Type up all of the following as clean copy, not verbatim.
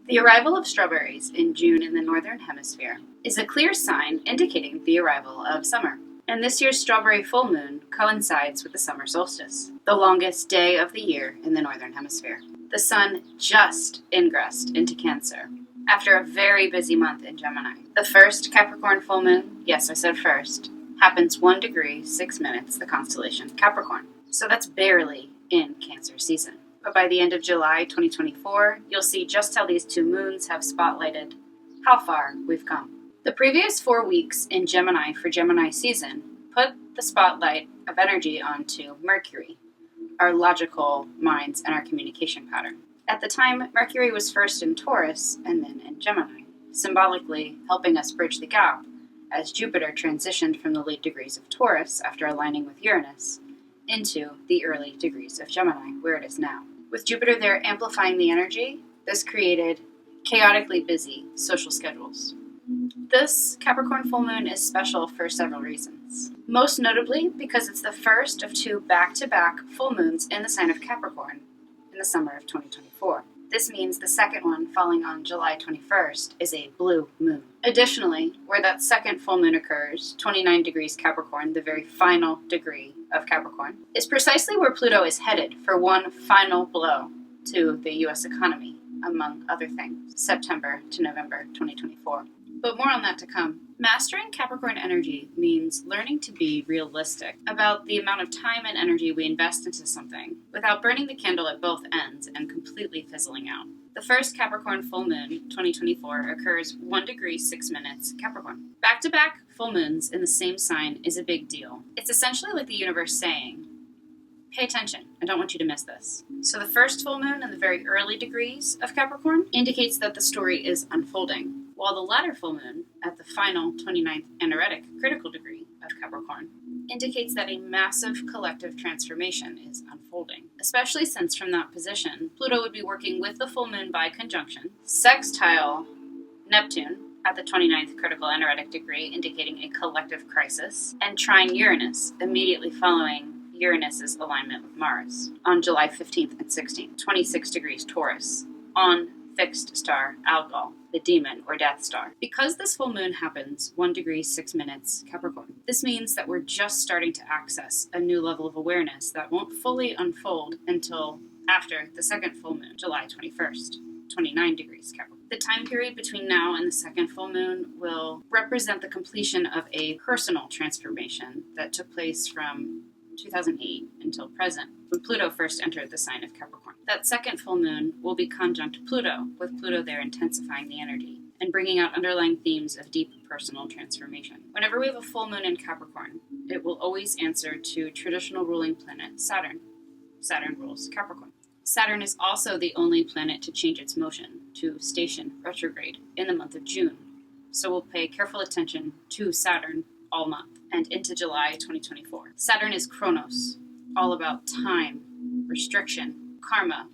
The arrival of strawberries in June in the Northern Hemisphere is a clear sign indicating the arrival of summer. And this year's strawberry full moon coincides with the summer solstice, the longest day of the year in the Northern Hemisphere. The sun just ingressed into Cancer after a very busy month in Gemini. The first Capricorn full moon, yes, I said first, happens 1 degree, 6 minutes, the constellation Capricorn. So that's barely in Cancer season. But by the end of July 2024, you'll see just how these two moons have spotlighted how far we've come. The previous 4 weeks in Gemini for Gemini season put the spotlight of energy onto Mercury, our logical minds and our communication pattern. At the time, Mercury was first in Taurus and then in Gemini, symbolically helping us bridge the gap as Jupiter transitioned from the late degrees of Taurus after aligning with Uranus into the early degrees of Gemini, where it is now. With Jupiter there amplifying the energy, this created chaotically busy social schedules. This Capricorn full moon is special for several reasons. Most notably because it's the first of 2 back-to-back full moons in the sign of Capricorn in the summer of 2024. This means the second one, falling on July 21st, is a blue moon. Additionally, where that second full moon occurs, 29 degrees Capricorn, the very final degree of Capricorn, is precisely where Pluto is headed for one final blow to the U.S. economy, among other things, September to November 2024. But more on that to come. Mastering Capricorn energy means learning to be realistic about the amount of time and energy we invest into something without burning the candle at both ends and completely fizzling out. The first Capricorn full moon, 2024, occurs 1 degree, 6 minutes Capricorn. Back-to-back full moons in the same sign is a big deal. It's essentially like the universe saying, pay attention, I don't want you to miss this. So the first full moon in the very early degrees of Capricorn indicates that the story is unfolding, while the latter full moon, at the final 29th anaretic critical degree of Capricorn, indicates that a massive collective transformation is unfolding, especially since from that position, Pluto would be working with the full moon by conjunction, sextile Neptune at the 29th critical anaretic degree, indicating a collective crisis, and trine Uranus immediately following Uranus's alignment with Mars on July 15th and 16th, 26 degrees Taurus, on fixed star Algol, the demon or death star. Because this full moon happens 1 degree, 6 minutes Capricorn, this means that we're just starting to access a new level of awareness that won't fully unfold until after the second full moon, July 21st, 29 degrees Capricorn. The time period between now and the second full moon will represent the completion of a personal transformation that took place from 2008 until present, when Pluto first entered the sign of Capricorn. That second full moon will be conjunct Pluto, with Pluto there intensifying the energy and bringing out underlying themes of deep personal transformation. Whenever we have a full moon in Capricorn, it will always answer to traditional ruling planet Saturn. Saturn rules Capricorn. Saturn is also the only planet to change its motion to station retrograde in the month of June, so we'll pay careful attention to Saturn all month and into July 2024. Saturn is Chronos, all about time, restriction, karma,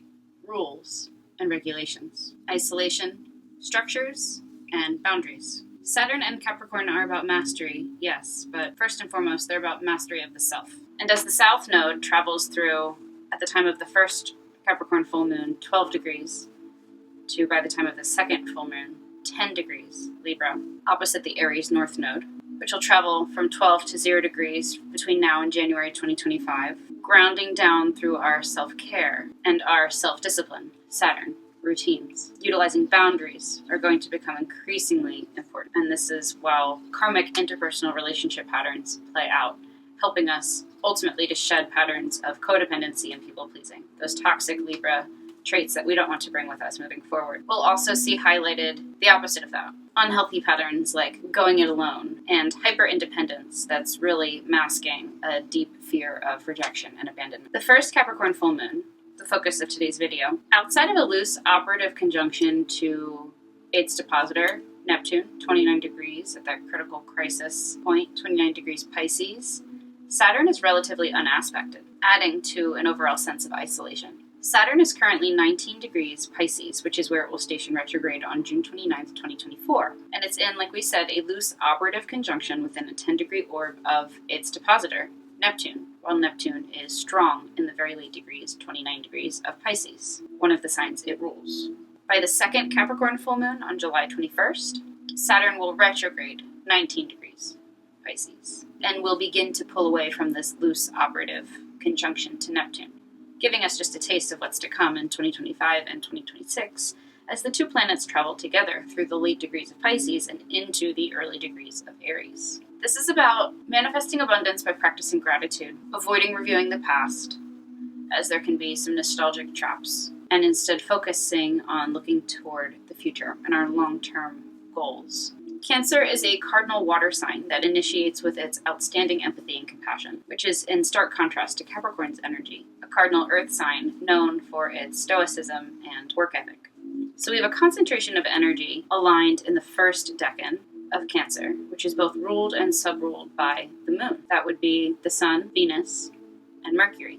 rules, and regulations, isolation, structures, and boundaries. Saturn and Capricorn are about mastery, yes, but first and foremost, they're about mastery of the self. And as the South Node travels through, at the time of the first Capricorn full moon, 12 degrees, to by the time of the second full moon, 10 degrees Libra, opposite the Aries North Node, which will travel from 12 to 0 degrees between now and January 2025, grounding down through our self-care and our self-discipline, Saturn, routines. Utilizing boundaries are going to become increasingly important, and this is while karmic interpersonal relationship patterns play out, helping us ultimately to shed patterns of codependency and people-pleasing, those toxic Libra traits that we don't want to bring with us moving forward. We'll also see highlighted the opposite of that. Unhealthy patterns like going it alone and hyper-independence that's really masking a deep fear of rejection and abandonment. The first Capricorn full moon, the focus of today's video, outside of a loose operative conjunction to its depositor, Neptune, 29 degrees at that critical crisis point, 29 degrees Pisces, Saturn is relatively unaspected, adding to an overall sense of isolation. Saturn is currently 19 degrees Pisces, which is where it will station retrograde on June 29th, 2024. And it's in, like we said, a loose operative conjunction within a 10-degree orb of its depositor, Neptune, while Neptune is strong in the very late degrees, 29 degrees of Pisces, one of the signs it rules. By the second Capricorn full moon on July 21st, Saturn will retrograde 19 degrees Pisces and will begin to pull away from this loose operative conjunction to Neptune, giving us just a taste of what's to come in 2025 and 2026 as the two planets travel together through the late degrees of Pisces and into the early degrees of Aries. This is about manifesting abundance by practicing gratitude, avoiding reviewing the past, as there can be some nostalgic traps, and instead focusing on looking toward the future and our long-term goals. Cancer is a cardinal water sign that initiates with its outstanding empathy and compassion, which is in stark contrast to Capricorn's energy, a cardinal earth sign known for its stoicism and work ethic. So we have a concentration of energy aligned in the first decan of Cancer, which is both ruled and sub-ruled by the moon. That would be the Sun, Venus, and Mercury.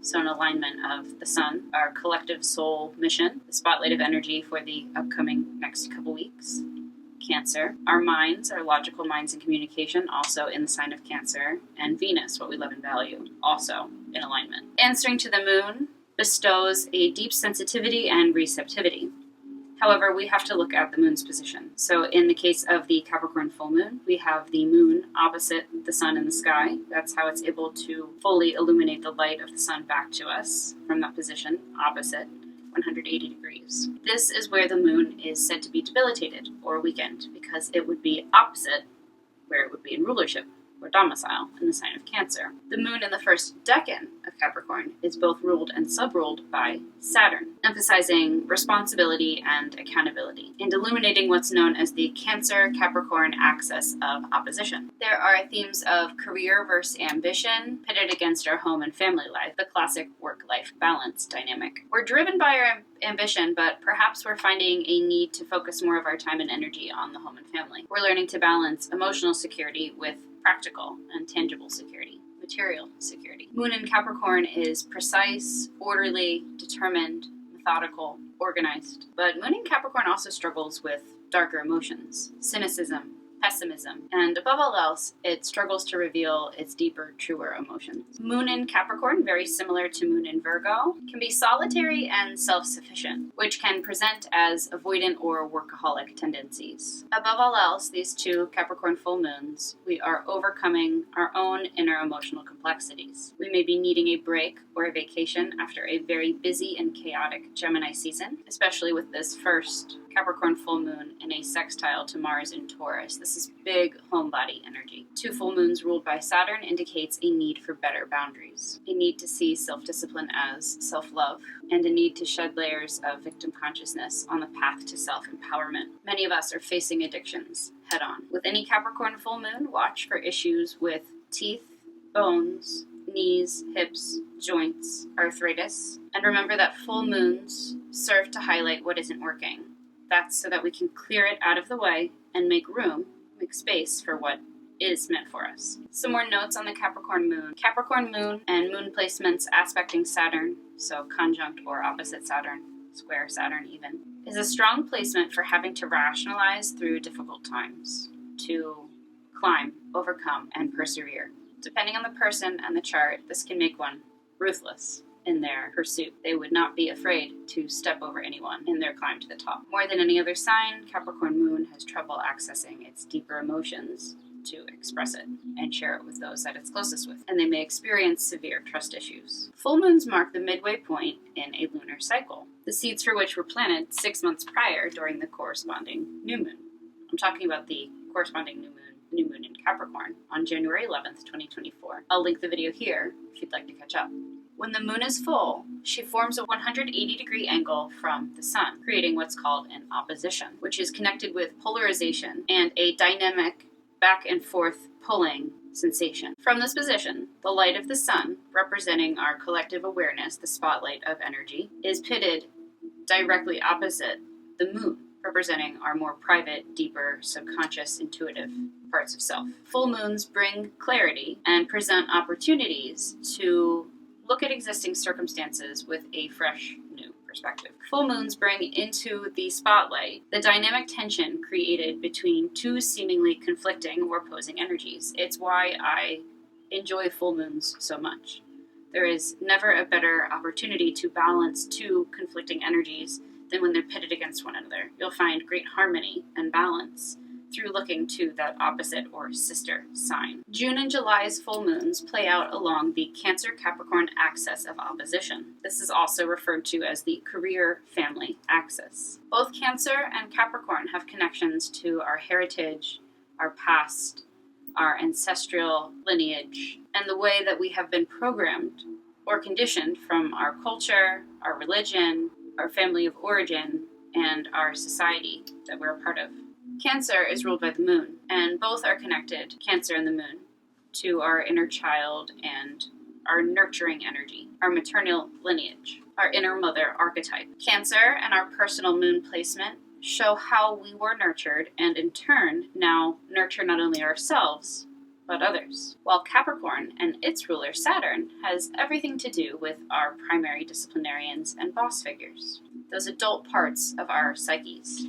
So an alignment of the Sun, our collective soul mission, the spotlight of energy for the upcoming next couple weeks. Cancer, our minds, our logical minds and communication, also in the sign of Cancer, and Venus, what we love and value, also in alignment. Answering to the moon bestows a deep sensitivity and receptivity. However, we have to look at the moon's position. So in the case of the Capricorn full moon, we have the moon opposite the sun in the sky. That's how it's able to fully illuminate the light of the sun back to us from that position, opposite 180 degrees. This is where the moon is said to be debilitated or weakened, because it would be opposite where it would be in rulership or domicile in the sign of Cancer. The moon in the first decan of Capricorn is both ruled and sub-ruled by Saturn, emphasizing responsibility and accountability, and illuminating what's known as the Cancer-Capricorn axis of opposition. There are themes of career versus ambition pitted against our home and family life, the classic work-life balance dynamic. We're driven by our ambition, but perhaps we're finding a need to focus more of our time and energy on the home and family. We're learning to balance emotional security with practical and tangible security, material security. Moon in Capricorn is precise, orderly, determined, methodical, organized. But Moon in Capricorn also struggles with darker emotions, cynicism, pessimism, and above all else, it struggles to reveal its deeper, truer emotions. Moon in Capricorn, very similar to Moon in Virgo, can be solitary and self-sufficient, which can present as avoidant or workaholic tendencies. Above all else, these two Capricorn full moons, we are overcoming our own inner emotional complexities. We may be needing a break or a vacation after a very busy and chaotic Gemini season, especially with this first Capricorn full moon in a sextile to Mars in Taurus. This is big homebody energy. Two full moons ruled by Saturn indicates a need for better boundaries, a need to see self-discipline as self-love, and a need to shed layers of victim consciousness on the path to self-empowerment. Many of us are facing addictions head-on. With any Capricorn full moon, watch for issues with teeth, bones, knees, hips, joints, arthritis, and remember that full moons serve to highlight what isn't working. That's so that we can clear it out of the way and make room, make space for what is meant for us. Some more notes on the Capricorn moon. Capricorn moon and moon placements aspecting Saturn, so conjunct or opposite Saturn, square Saturn even, is a strong placement for having to rationalize through difficult times, to climb, overcome, and persevere. Depending on the person and the chart, this can make one ruthless in their pursuit. They would not be afraid to step over anyone in their climb to the top. More than any other sign, Capricorn moon has trouble accessing its deeper emotions to express it and share it with those that it's closest with, and they may experience severe trust issues. Full moons mark the midway point in a lunar cycle, the seeds for which were planted 6 months prior during the corresponding new moon. I'm talking about the corresponding new moon in Capricorn on January 11th, 2024. I'll link the video here if you'd like to catch up. When the moon is full, she forms a 180-degree angle from the sun, creating what's called an opposition, which is connected with polarization and a dynamic back and forth pulling sensation. From this position, the light of the sun, representing our collective awareness, the spotlight of energy, is pitted directly opposite the moon, representing our more private, deeper, subconscious, intuitive parts of self. Full moons bring clarity and present opportunities to look at existing circumstances with a fresh, new perspective. Full moons bring into the spotlight the dynamic tension created between two seemingly conflicting or opposing energies. It's why I enjoy full moons so much. There is never a better opportunity to balance two conflicting energies than when they're pitted against one another. You'll find great harmony and balance through looking to that opposite or sister sign. June and July's full moons play out along the Cancer-Capricorn axis of opposition. This is also referred to as the career-family axis. Both Cancer and Capricorn have connections to our heritage, our past, our ancestral lineage, and the way that we have been programmed or conditioned from our culture, our religion, our family of origin, and our society that we're a part of. Cancer is ruled by the moon, and both are connected, Cancer and the moon, to our inner child and our nurturing energy, our maternal lineage, our inner mother archetype. Cancer and our personal moon placement show how we were nurtured and in turn now nurture not only ourselves, but others. While Capricorn and its ruler Saturn has everything to do with our primary disciplinarians and boss figures, those adult parts of our psyches,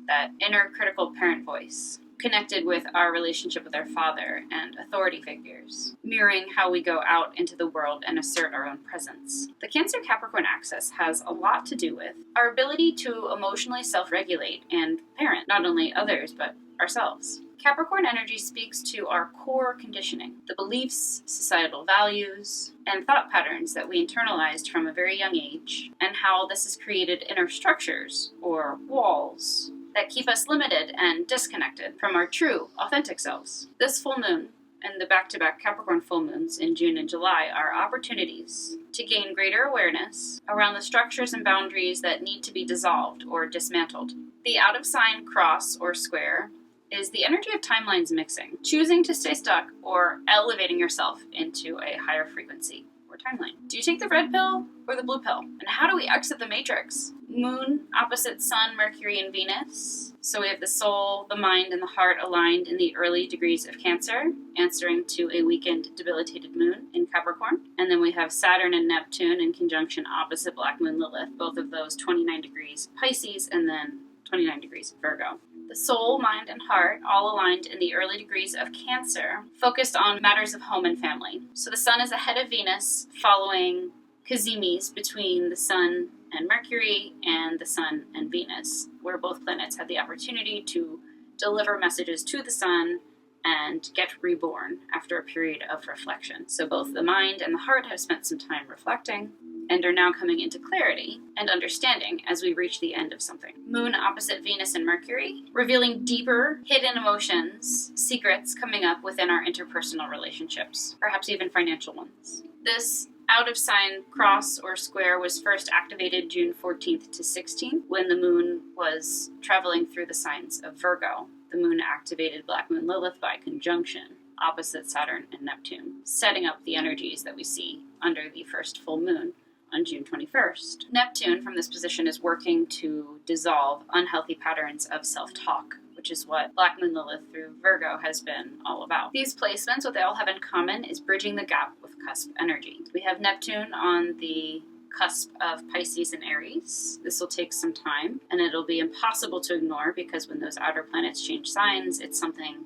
that inner critical parent voice, connected with our relationship with our father and authority figures, mirroring how we go out into the world and assert our own presence. The Cancer-Capricorn axis has a lot to do with our ability to emotionally self-regulate and parent not only others, but ourselves. Capricorn energy speaks to our core conditioning, the beliefs, societal values, and thought patterns that we internalized from a very young age, and how this has created inner structures, or walls, that keep us limited and disconnected from our true, authentic selves. This full moon and the back-to-back Capricorn full moons in June and July are opportunities to gain greater awareness around the structures and boundaries that need to be dissolved or dismantled. The out-of-sign cross or square is the energy of timelines mixing, choosing to stay stuck or elevating yourself into a higher frequency or timeline. Do you take the red pill or the blue pill? And how do we exit the matrix? Moon opposite Sun, Mercury, and Venus. So we have the soul, the mind, and the heart aligned in the early degrees of Cancer, answering to a weakened, debilitated moon in Capricorn. And then we have Saturn and Neptune in conjunction opposite Black Moon Lilith, both of those 29 degrees Pisces and then 29 degrees Virgo. The soul, mind, and heart, all aligned in the early degrees of Cancer, focused on matters of home and family. So the Sun is ahead of Venus, following Cazimis between the Sun and Mercury and the Sun and Venus, where both planets had the opportunity to deliver messages to the Sun and get reborn after a period of reflection. So both the mind and the heart have spent some time reflecting and are now coming into clarity and understanding as we reach the end of something. Moon opposite Venus and Mercury, revealing deeper, hidden emotions, secrets coming up within our interpersonal relationships, perhaps even financial ones. This out-of-sign cross or square was first activated June 14th to 16th when the moon was traveling through the signs of Virgo. The moon activated Black Moon Lilith by conjunction opposite Saturn and Neptune, setting up the energies that we see under the first full moon on June 21st. Neptune from this position is working to dissolve unhealthy patterns of self-talk, which is what Black Moon Lilith through Virgo has been all about. These placements, what they all have in common is bridging the gap with cusp energy. We have Neptune on the cusp of Pisces and Aries. This will take some time, and it'll be impossible to ignore because when those outer planets change signs, it's something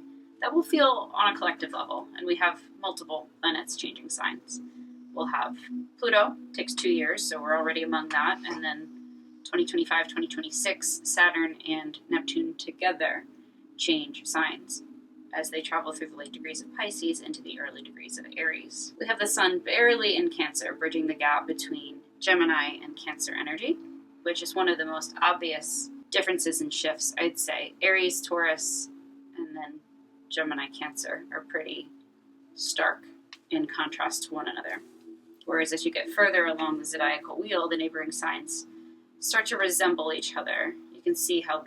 that we'll feel on a collective level, and we have multiple planets changing signs. We'll have Pluto, takes 2 years, so we're already among that, and then 2025, 2026, Saturn and Neptune together change signs as they travel through the late degrees of Pisces into the early degrees of Aries. We have the Sun barely in Cancer, bridging the gap between Gemini and Cancer energy, which is one of the most obvious differences and shifts, I'd say. Aries, Taurus, and then Gemini, Cancer are pretty stark in contrast to one another. Whereas as you get further along the zodiacal wheel, the neighboring signs start to resemble each other. You can see how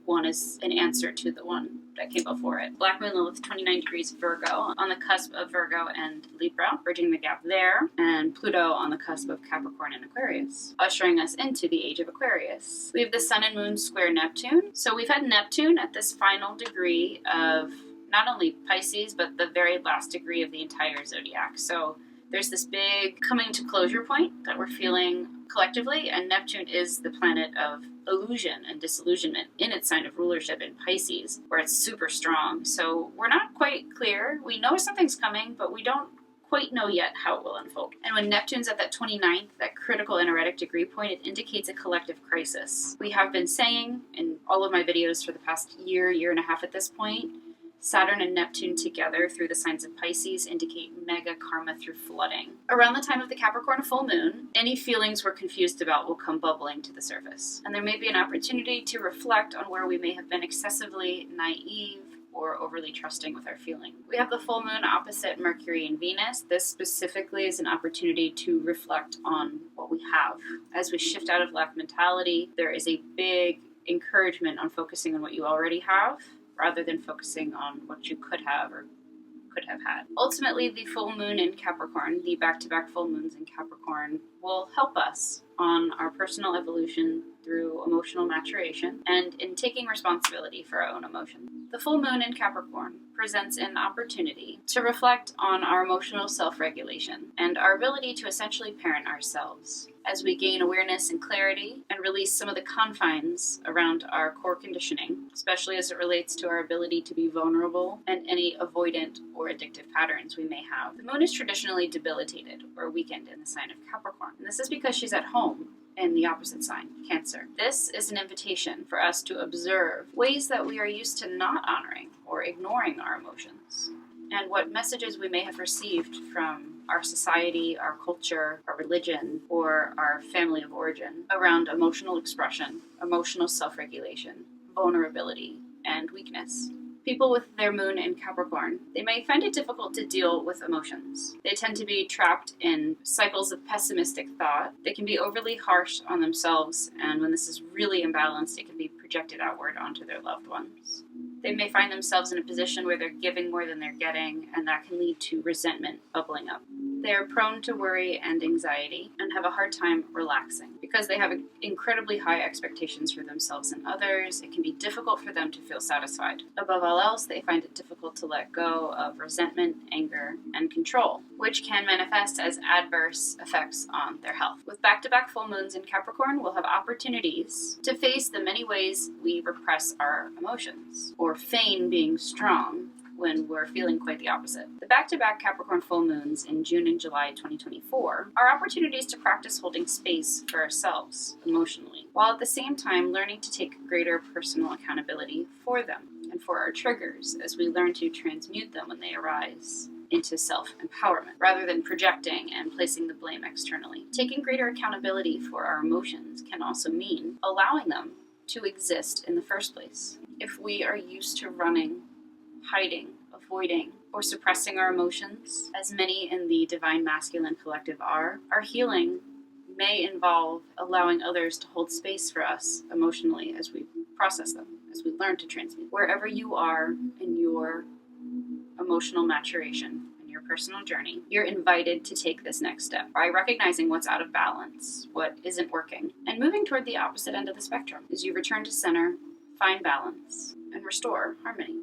one is an answer to the one that came before it. Black Moon Lilith, 29 degrees Virgo, on the cusp of Virgo and Libra, bridging the gap there, and Pluto on the cusp of Capricorn and Aquarius, ushering us into the age of Aquarius. We have the Sun and Moon square Neptune. So we've had Neptune at this final degree of not only Pisces, but the very last degree of the entire zodiac. So there's this big coming to closure point that we're feeling collectively, and Neptune is the planet of illusion and disillusionment in its sign of rulership in Pisces, where it's super strong. So we're not quite clear. We know something's coming, but we don't quite know yet how it will unfold. And when Neptune's at that 29th, that critical energetic degree point, it indicates a collective crisis. We have been saying in all of my videos for the past year and a half at this point, Saturn and Neptune together through the signs of Pisces indicate mega karma through flooding. Around the time of the Capricorn full moon, any feelings we're confused about will come bubbling to the surface. And there may be an opportunity to reflect on where we may have been excessively naive or overly trusting with our feeling. We have the full moon opposite Mercury and Venus. This specifically is an opportunity to reflect on what we have. As we shift out of lack mentality, there is a big encouragement on focusing on what you already have, rather than focusing on what you could have or could have had. Ultimately, the full moon in Capricorn, the back-to-back full moons in Capricorn, will help us on our personal evolution through emotional maturation and in taking responsibility for our own emotions. The full moon in Capricorn presents an opportunity to reflect on our emotional self-regulation and our ability to essentially parent ourselves as we gain awareness and clarity and release some of the confines around our core conditioning, especially as it relates to our ability to be vulnerable and any avoidant or addictive patterns we may have. The moon is traditionally debilitated or weakened in the sign of Capricorn, and this is because she's at home in the opposite sign, Cancer. This is an invitation for us to observe ways that we are used to not honoring or ignoring our emotions, and what messages we may have received from our society, our culture, our religion, or our family of origin around emotional expression, emotional self-regulation, vulnerability, and weakness. People with their moon in Capricorn, they may find it difficult to deal with emotions. They tend to be trapped in cycles of pessimistic thought. They can be overly harsh on themselves, and when this is really imbalanced, it can be projected outward onto their loved ones. They may find themselves in a position where they're giving more than they're getting, and that can lead to resentment bubbling up. They are prone to worry and anxiety and have a hard time relaxing. Because they have incredibly high expectations for themselves and others, it can be difficult for them to feel satisfied. Above all else, they find it difficult to let go of resentment, anger, and control, which can manifest as adverse effects on their health. With back-to-back full moons in Capricorn, we'll have opportunities to face the many ways we repress our emotions, or feign being strong, when we're feeling quite the opposite. The back-to-back Capricorn full moons in June and July 2024 are opportunities to practice holding space for ourselves emotionally, while at the same time learning to take greater personal accountability for them and for our triggers as we learn to transmute them when they arise into self-empowerment, rather than projecting and placing the blame externally. Taking greater accountability for our emotions can also mean allowing them to exist in the first place. If we are used to running, hiding, avoiding, or suppressing our emotions, as many in the divine masculine collective are, our healing may involve allowing others to hold space for us emotionally as we process them, as we learn to transmute. Wherever you are in your emotional maturation, in your personal journey, you're invited to take this next step by recognizing what's out of balance, what isn't working, and moving toward the opposite end of the spectrum as you return to center, find balance, and restore harmony.